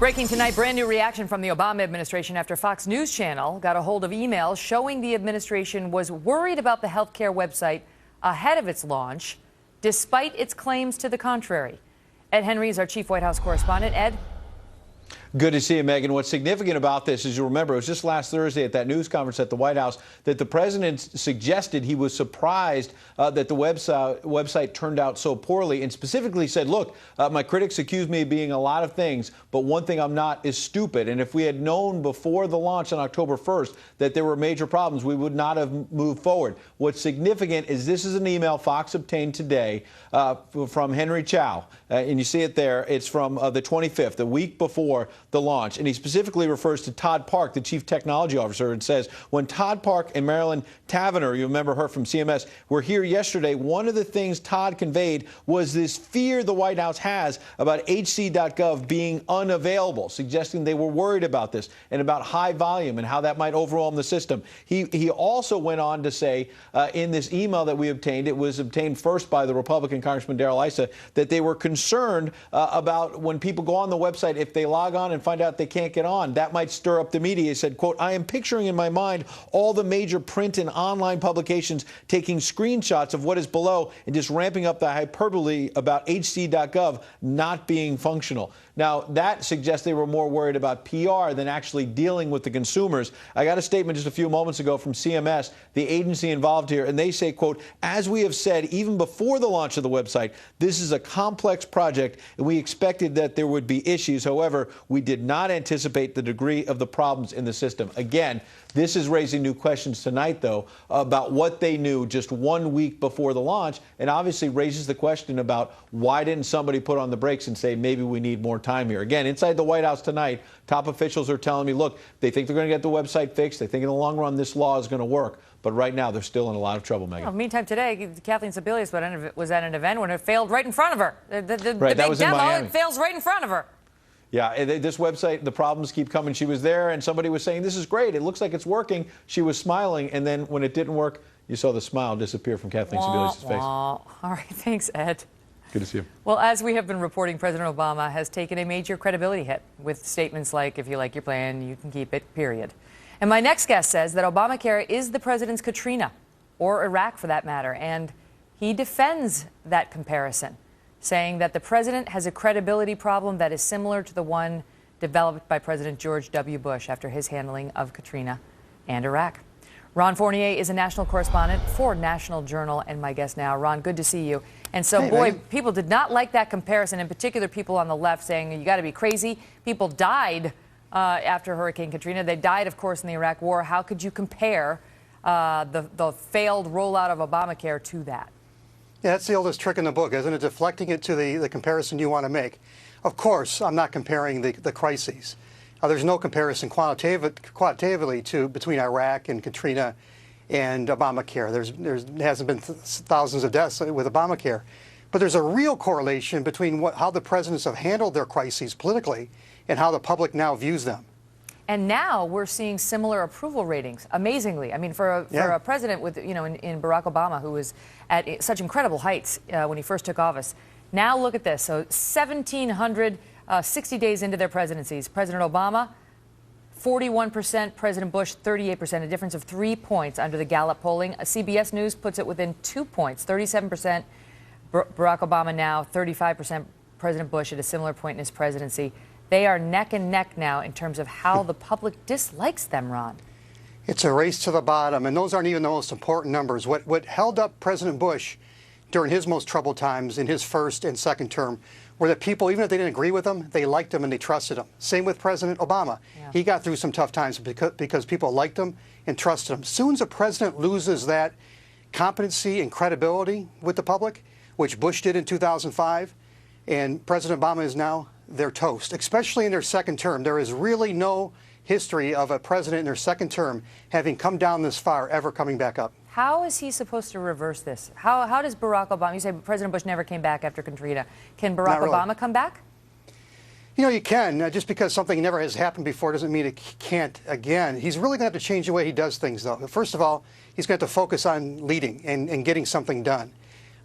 Breaking tonight, brand new reaction from the Obama administration after Fox News Channel got a hold of emails showing the administration was worried about the healthcare website ahead of its launch, despite its claims to the contrary. Ed Henry is our chief White House correspondent. Ed? Good to see you, Megan. What's significant about this, as you remember, it was just last Thursday at that news conference at the White House that the president suggested he was surprised that the website turned out so poorly, and specifically said, look, my critics accuse me of being a lot of things, but one thing I'm not is stupid. And if we had known before the launch on October 1st that there were major problems, we would not have moved forward. What's significant is this is an email Fox obtained today from Henry Chow, and you see it there. It's from the 25th, the week before the launch, and he specifically refers to Todd Park, the chief technology officer, and says, when Todd Park and Marilyn Tavenner, you remember her from CMS, were here yesterday, one of the things Todd conveyed was this fear the White House has about hc.gov being unavailable, suggesting they were worried about this and about high volume and how that might overwhelm the system. He also went on to say in this email that we obtained, it was obtained first by the Republican Congressman Darrell Issa, that they were concerned about when people go on the website, if they log on and find out they can't get on, that might stir up the media. He said, quote, I am picturing in my mind all the major print and online publications taking screenshots of what is below and just ramping up the hyperbole about hc.gov not being functional. Now, that suggests they were more worried about PR than actually dealing with the consumers. I got a statement just a few moments ago from CMS, the agency involved here, and they say, quote, as we have said, even before the launch of the website, this is a complex project, and we expected that there would be issues. However, we did not anticipate the degree of the problems in the system. Again, this is raising new questions tonight, though, about what they knew just 1 week before the launch, and obviously raises the question about why didn't somebody put on the brakes and say maybe we need more time here. Again, inside the White House tonight, top officials are telling me, look, they think they're going to get the website fixed. They think in the long run this law is going to work. But right now, they're still in a lot of trouble, Megan. Well, meantime, today, Kathleen Sebelius was at an event when it failed right in front of her. The right, big demo, it fails right in front of her. Yeah, this website, the problems keep coming. She was there, and somebody was saying, this is great. It looks like it's working. She was smiling, and then when it didn't work, you saw the smile disappear from Kathleen Sebelius' face. All right, thanks, Ed. Good to see you. Well, as we have been reporting, President Obama has taken a major credibility hit with statements like, if you like your plan, you can keep it, period. And my next guest says that Obamacare is the president's Katrina, or Iraq for that matter, and he defends that comparison, saying that the president has a credibility problem that is similar to the one developed by President George W. Bush after his handling of Katrina and Iraq. Ron Fournier is a national correspondent for National Journal and my guest now. Ron, good to see you. And so, boy, people did not like that comparison, in particular people on the left saying, you got to be crazy. People died after Hurricane Katrina. They died, of course, in the Iraq War. How could you compare the failed rollout of Obamacare to that? Yeah, that's the oldest trick in the book, isn't it? Deflecting it to the comparison you want to make. Of course, I'm not comparing the crises. There's no comparison quantitatively between Iraq and Katrina and Obamacare. There hasn't been thousands of deaths with Obamacare. But there's a real correlation between how the presidents have handled their crises politically and how the public now views them. And now we're seeing similar approval ratings, amazingly. I mean, for a president with, in Barack Obama, who was at such incredible heights when he first took office. Now look at this. So 1,760 days into their presidencies, President Obama, 41%, President Bush, 38%, a difference of 3 points under the Gallup polling. CBS News puts it within 2 points, 37% Barack Obama now, 35% President Bush at a similar point in his presidency. They are neck and neck now in terms of how the public dislikes them, Ron. It's a race to the bottom, and those aren't even the most important numbers. What held up President Bush during his most troubled times in his first and second term were that people, even if they didn't agree with him, they liked him and they trusted him. Same with President Obama. Yeah. He got through some tough times because people liked him and trusted him. As soon as a president loses that competency and credibility with the public, which Bush did in 2005, and President Obama is now, they're toast, especially in their second term. There is really no history of a president in their second term having come down this far, ever coming back up. How is he supposed to reverse this? How does Barack Obama, you say President Bush never came back after Katrina. Can Barack Obama come back? You can. Just because something never has happened before doesn't mean it can't again. He's really going to have to change the way he does things, though. First of all, he's going to have to focus on leading and getting something done.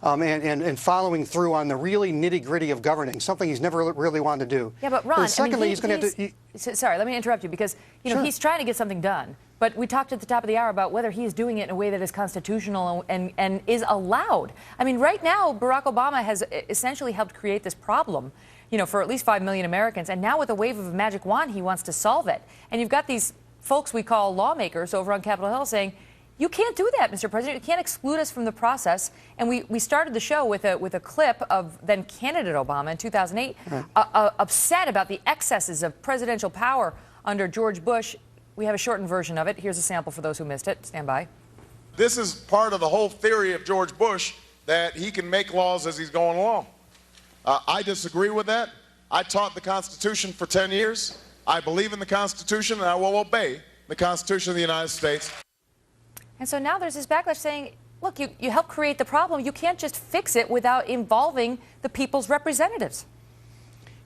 and following through on the really nitty-gritty of governing, something he's never really wanted to do. Yeah, but Ron, secondly, I mean, he's going to have to... Sorry, let me interrupt you, because Sure. he's trying to get something done. But we talked at the top of the hour about whether he is doing it in a way that is constitutional and is allowed. I mean, right now, Barack Obama has essentially helped create this problem, for at least 5 million Americans. And now with a wave of a magic wand, he wants to solve it. And you've got these folks we call lawmakers over on Capitol Hill saying, you can't do that, Mr. President. You can't exclude us from the process. And we started the show with a clip of then candidate Obama in 2008, upset about the excesses of presidential power under George Bush. We have a shortened version of it. Here's a sample for those who missed it. Stand by. This is part of the whole theory of George Bush, that he can make laws as he's going along. I disagree with that. I taught the Constitution for 10 years. I believe in the Constitution, and I will obey the Constitution of the United States. And so now there's this backlash saying, look, you helped create the problem. You can't just fix it without involving the people's representatives.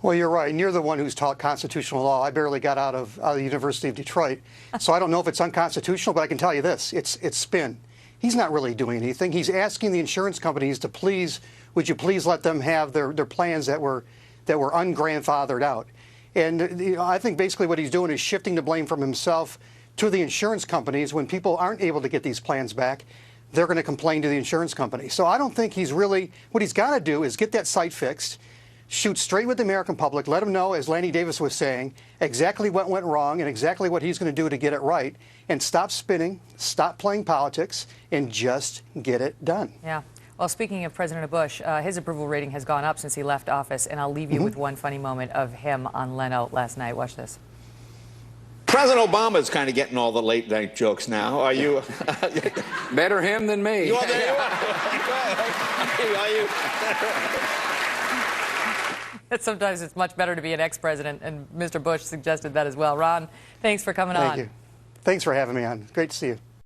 Well, you're right, and you're the one who's taught constitutional law. I barely got out of the University of Detroit, so I don't know if it's unconstitutional, but I can tell you this, it's spin. He's not really doing anything. He's asking the insurance companies to would you please let them have their plans that were ungrandfathered out. And I think basically what he's doing is shifting the blame from himself to the insurance companies. When people aren't able to get these plans back, they're going to complain to the insurance company. So I don't think he's really, what he's got to do is get that site fixed, shoot straight with the American public, let them know, as Lanny Davis was saying, exactly what went wrong and exactly what he's going to do to get it right, and stop spinning, stop playing politics, and just get it done. Yeah. Well, speaking of President Bush, his approval rating has gone up since he left office, and I'll leave you with one funny moment of him on Leno last night. Watch this. President Obama is kind of getting all the late night jokes now. Are you? Better him than me. You are there. You are. Are you? Sometimes it's much better to be an ex-president, and Mr. Bush suggested that as well. Ron, thanks for coming on. Thank you. Thanks for having me on. Great to see you.